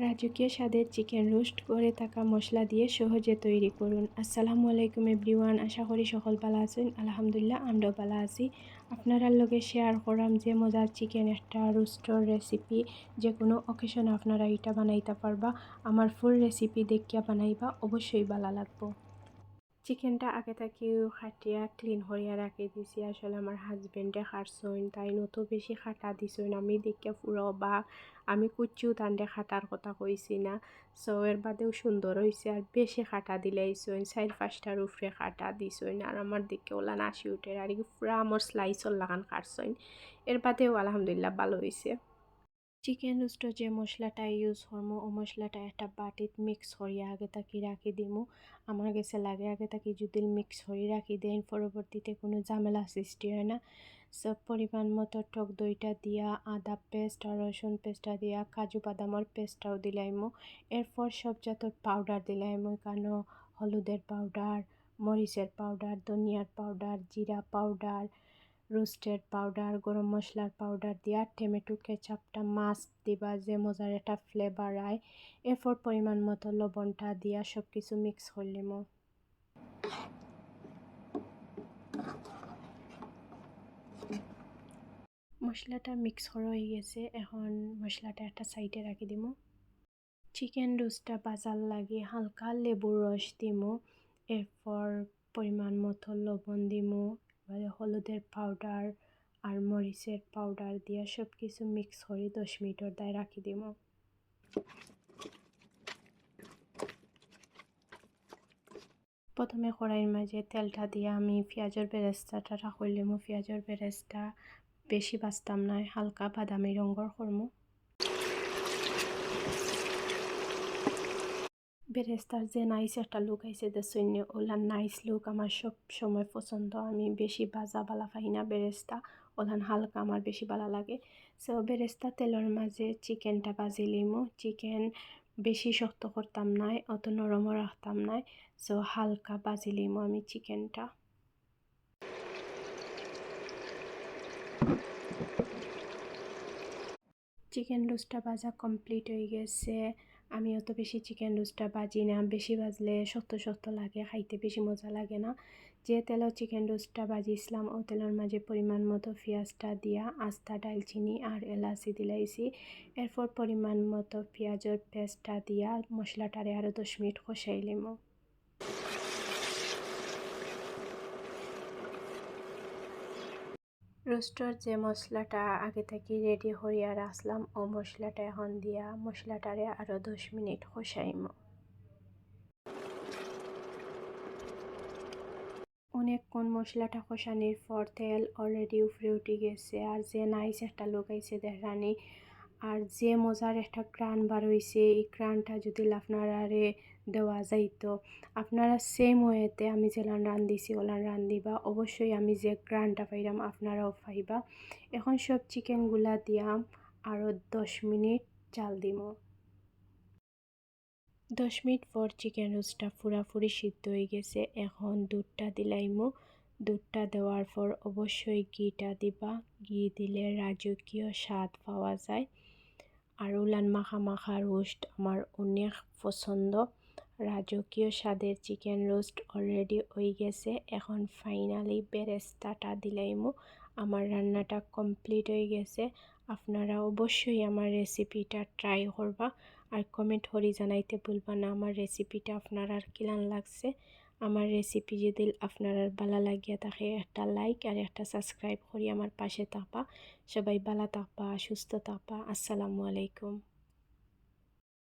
রাজকীয় স্বাদের chicken roast করে থাকা মশলা দিয়ে সহজে তৈরি করুন। আসসালামু আলাইকুম এভরিওয়ান, আশা করি সকল ভালো আছেন। আলহামদুলিল্লাহ আমরাও ভালো আছি। আপনারা লগে শেয়ার করাম যে মজার চিকেন একটা রোস্টর রেসিপি, যে কোনো অকেশনে আপনারা এটা বানাইতে পারবা। আমার ফুল রেসিপি দেখিয়া বানাইবা, অবশ্যই ভালো লাগবো। চিকেনটা আগে থেকেও খাটিয়া ক্লিন করিয়া রাখি দিছি। আসলে আমার হাজবেন্ডে খাটছইন, তাই নত বেশি খাটা দিছইন, আমি দেখে পুরো বা আমি কুচিও তান্ডে খাটার কথা কইছি না। সো এর বাদেও সুন্দর হয়েছে, আর বেশি খাটা দিলাইছইন, 4-5টার উপরে খাটা দিছইন, আর আমার দিকে ওলা নাসি উঠে আর কি পুরা আমার স্লাইসর লাগান খাটছইন। এর বাদেও আলহামদুলিল্লাহ ভালো হয়েছে। চিকেন রোস্টর যে মশলাটা ইউজ করবো, ও মশলাটা একটা বাটিত মিক্স করিয়া আগে থাকি রাখি দিমু। আমার কাছে লাগে আগে থাকি যদি মিক্স করে রাখি দেন পরবর্তীতে কোনো ঝামেলা সৃষ্টি হয় না। সব পরিমাণ মতো টক দইটা দিয়া, আদা পেস্ট আর রসুন পেস্টটা দিয়া, কাজু বাদামের পেস্টটাও দিলাইমু। এরপর সব জাতের পাউডার দিলাইমু, কারণ হলুদের পাউডার, মরিচের পাউডার, ধনিয়ার পাউডার, জিরা পাউডার, রোস্টেড পাউডার, গরম মশলার পাউডার দিয়া টমেটো কেচাপটা মাস্ট দিবা, যে মজার একটা ফ্লেভার আয়। এরপর পরিমাণ মতো লবণটা দিয়া সব কিছু মিক্স করলিম। মশলাটা মিক্স করা হয়ে গেছে, এখন মশলাটা একটা সাইডে রাখি দিব। চিকেন রোস্টটা বাজার লাগে হালকা লেবুর রস দিমু। এরপর পরিমাণ মতো লবণ দিমু, এবারে হলুদের পাউডার আর মরিচের পাউডার দিয়ে সব কিছু মিক্স করে 10 মিনিটের দায় রাখি দিমু। প্রথমে কড়াইয়ের মাঝে তেলটা দিয়ে আমি পেঁয়াজের বেরেস্তাটা রাখলাম। পেঁয়াজের বেরেস্তা বেশি বাজতাম না, হালকা বাদামি রঙের করমু। বেরেস্তার যে নাইস একটা লুক আইছে দেখছেন, ওলার নাইস লুক আমার সব সময় পছন্দ। আমি বেশি ভাজা বালা পাই না বেরেস্তা, ওলান হালকা আমার বেশি ভালো লাগে। সো বেরেস্তা তেলের মাঝে চিকেনটা ভাজি লিমু। চিকেন বেশি শক্ত করতাম না, অত নরমও রাখতাম না। সো হালকা ভাজি লিমু আমি চিকেনটা। চিকেন রোস্টটা ভাজা কমপ্লিট হয়ে গেছে। আমি অত বেশি চিকেন রোস্টটা ভাজি না, বেশি ভাজলে শক্ত শক্ত লাগে, খাইতে বেশি মজা লাগে না। যে তেলে চিকেন রোস্টটা ভাজিছিলাম, ও তেলের মাঝে পরিমাণ মতো পেঁয়াজটা দিয়া আস্তা ডালচিনি আর এলাচি দিলাইছি। এরপর পরিমাণ মতো পেঁয়াজের পেস্টটা দিয়া মশলাটারে আরও 10 মিনিট কষাইলিম। রোস্টর যে মশলাটা আগে থেকে রেডি হইয়া রাখলাম, ও মশলাটা এখন দিয়া মশলাটারে আরও 10 মিনিট কষাইম। অনেকক্ষণ মশলাটা কষানির পর তেল অলরেডি উপরে উঠে গেছে, আর যে নাইস একটা লোক আইছে দেখানি, আর যে মজার একটা গ্রান বার হইছে। এই গ্রানটা যদি আপনারারে দেওয়া যাইতো, আপনারা সেম ওয়েতে আমি যেলান রান্ধিছি ওলান রান্ধিবা, অবশ্যই আমি যে গ্রানটা পাইলাম আপনারাও পাইবা। এখন সব চিকেনগুলা দিয়াম, আরও 10 মিনিট জাল দিম। 10 মিনিট পর চিকেন রোস্টটা পুরাপুরি সিদ্ধ হয়ে গেছে। এখন দুধটা দিলাইমু। দুধটা দেওয়ার পর অবশ্যই ঘিটা দিবা, ঘি দিলে রাজকীয় স্বাদ পাওয়া যায়। আর উলান মাখা মাখা রোস্ট আমার অনেক পছন্দ। রাজকীয় স্বাদের চিকেন রোস্ট অলরেডি হয়ে গেছে। এখন ফাইনালি বেরেস্তাটা দিলাইমু। আমার রান্নাটা কমপ্লিট হয়ে গেছে। আপনারা অবশ্যই আমার রেসিপিটা ট্রাই করবা, আর কমেন্ট করে জানাইতে ভুলবা না আমার রেসিপিটা আপনার আর কিলান লাগছে। আমার রেসিপি যদি আপনার ভালো লাগিয়া থাকে, একটা লাইক আর একটা সাবস্ক্রাইব করি আমার পাশে থাকবা। সবাই ভালো থাকবা, সুস্থ থাকবা। আসসালামু আলাইকুম।